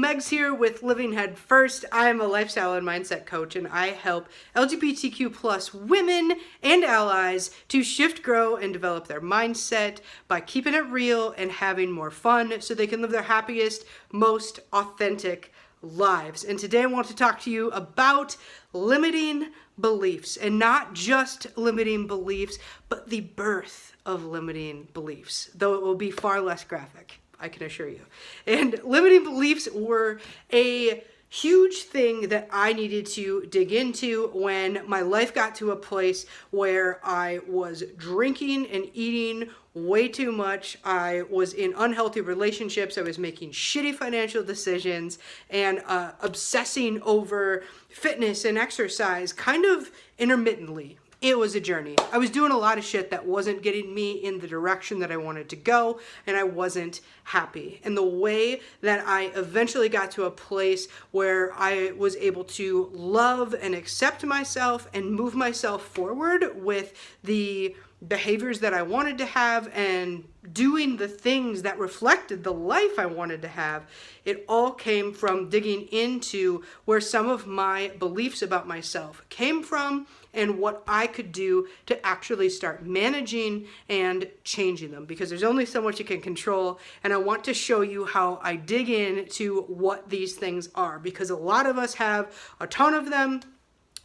Megs here with Living Headfirst. I am a lifestyle and mindset coach, and I help LGBTQ plus women and allies to shift, grow, and develop their mindset by keeping it real and having more fun so they can live their happiest, most authentic lives. And today I want to talk to you about limiting beliefs, and not just limiting beliefs, but the birth of limiting beliefs, though it will be far less graphic, I can assure you. And limiting beliefs were a huge thing that I needed to dig into when my life got to a place where I was drinking and eating way too much. I was in unhealthy relationships. I was making shitty financial decisions and obsessing over fitness and exercise kind of intermittently. It was a journey. I was doing a lot of shit that wasn't getting me in the direction that I wanted to go, and I wasn't happy. And the way that I eventually got to a place where I was able to love and accept myself and move myself forward with the behaviors that I wanted to have and doing the things that reflected the life I wanted to have, it all came from digging into where some of my beliefs about myself came from and what I could do to actually start managing and changing them, because there's only so much you can control. And I want to show you how I dig into what these things are, because a lot of us have a ton of them,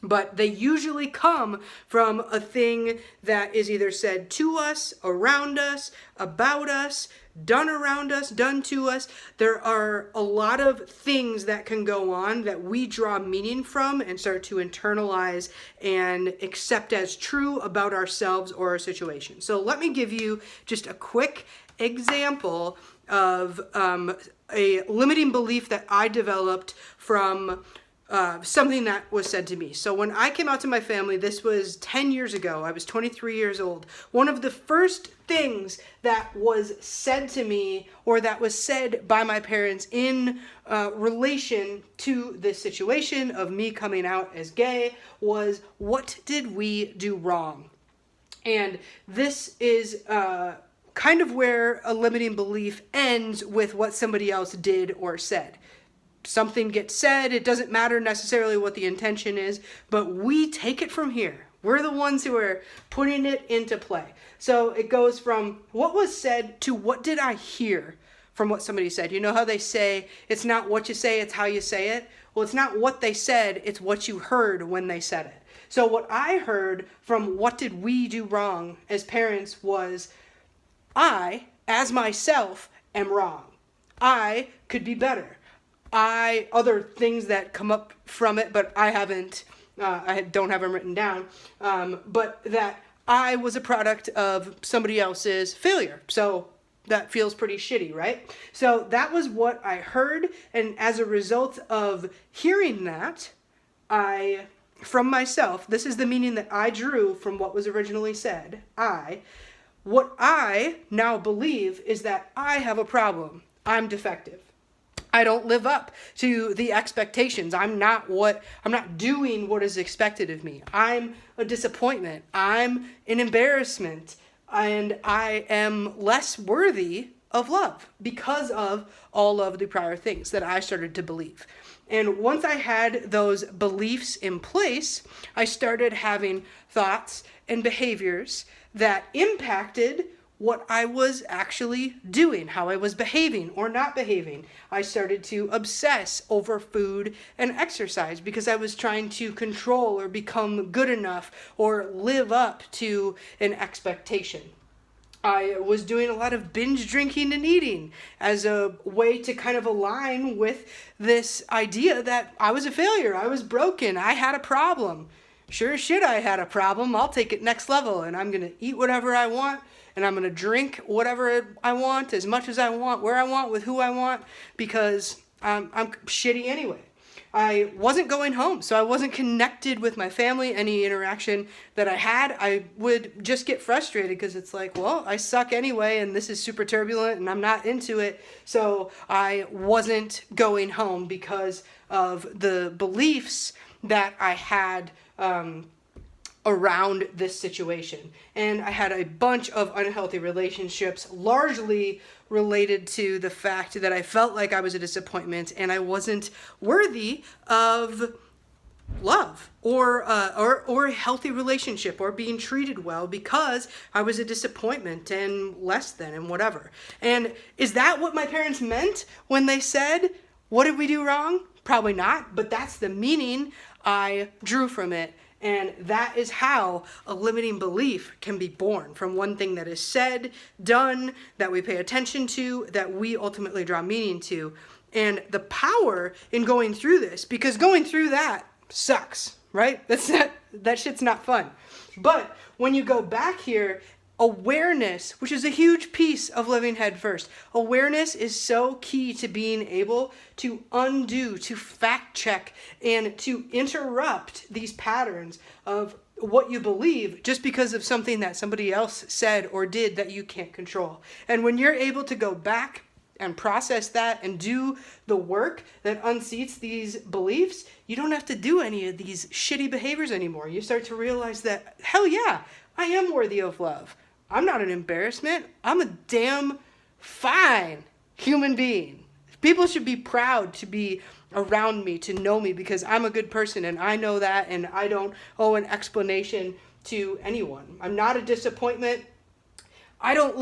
but they usually come from a thing that is either said to us, around us, about us, done around us, done to us. There are a lot of things that can go on that we draw meaning from and start to internalize and accept as true about ourselves or our situation. So let me give you just a quick example of a limiting belief that I developed from something that was said to me. So when I came out to my family, this was 10 years ago. I was 23 years old. One of the first things that was said to me, or that was said by my parents in relation to this situation of me coming out as gay, was, "What did we do wrong?" And this is kind of where a limiting belief ends with what somebody else did or said. Something gets said, it doesn't matter necessarily what the intention is, but we take it from here. We're the ones who are putting it into play. So it goes from what was said to what did I hear from what somebody said. You know how they say, it's not what you say, it's how you say it? Well, it's not what they said, it's what you heard when they said it. So what I heard from what did we do wrong as parents was, I, as myself, am wrong. I could be better. Other things that come up from it, but I don't have them written down, but that I was a product of somebody else's failure. So that feels pretty shitty, right? So that was what I heard, and as a result of hearing that, from myself, this is the meaning that I drew from what was originally said. What I now believe is that I have a problem. I'm defective. I don't live up to the expectations. I'm not doing what is expected of me. I'm a disappointment. I'm an embarrassment. And I am less worthy of love because of all of the prior things that I started to believe. And once I had those beliefs in place, I started having thoughts and behaviors that impacted what I was actually doing, how I was behaving or not behaving. I started to obsess over food and exercise because I was trying to control or become good enough or live up to an expectation. I was doing a lot of binge drinking and eating as a way to kind of align with this idea that I was a failure, I was broken, I had a problem. Sure as shit I had a problem. I'll take it next level, and I'm going to eat whatever I want, and I'm going to drink whatever I want, as much as I want, where I want, with who I want, because I'm shitty anyway. I wasn't going home, so I wasn't connected with my family. Any interaction that I had, I would just get frustrated because it's like, well, I suck anyway, and this is super turbulent, and I'm not into it. So I wasn't going home because of the beliefs that I had around this situation. And I had a bunch of unhealthy relationships, largely related to the fact that I felt like I was a disappointment and I wasn't worthy of love or a healthy relationship or being treated well because I was a disappointment and less than and whatever. And is that what my parents meant when they said, what did we do wrong? Probably not, but that's the meaning I drew from it. And that is how a limiting belief can be born, from one thing that is said, done, that we pay attention to, that we ultimately draw meaning to. And the power in going through this, because going through that sucks, right? That shit's not fun. But when you go back here, awareness, which is a huge piece of living head first. Awareness is so key to being able to undo, to fact check, and to interrupt these patterns of what you believe just because of something that somebody else said or did that you can't control. And when you're able to go back and process that and do the work that unseats these beliefs, you don't have to do any of these shitty behaviors anymore. You start to realize that, hell yeah, I am worthy of love. I'm not an embarrassment. I'm a damn fine human being. People should be proud to be around me, to know me, because I'm a good person and I know that, and I don't owe an explanation to anyone. I'm not a disappointment. I don't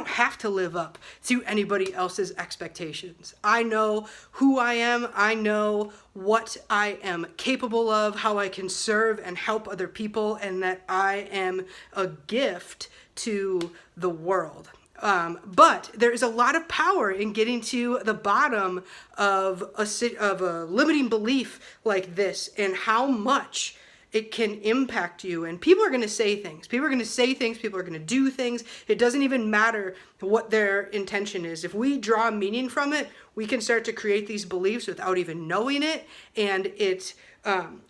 have to live up to anybody else's expectations. I know who I am. I know what I am capable of, how I can serve and help other people, and that I am a gift to the world. But there is a lot of power in getting to the bottom of a limiting belief like this, and how much it can impact you. And people are going to say things. People are going to do things. It doesn't even matter what their intention is. If we draw meaning from it, we can start to create these beliefs without even knowing it. And it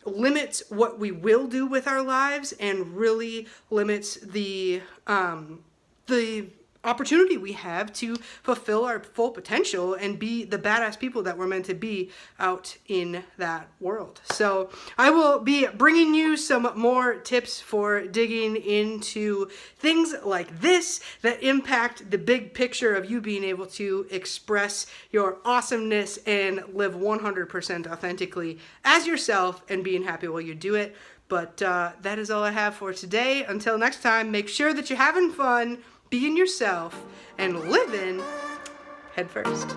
limits what we will do with our lives, and really limits the opportunity we have to fulfill our full potential and be the badass people that we're meant to be out in that world. So I will be bringing you some more tips for digging into things like this that impact the big picture of you being able to express your awesomeness and live 100% authentically as yourself and being happy while you do it. But that is all I have for today. Until next time, make sure that you're having fun, being yourself, and living head first.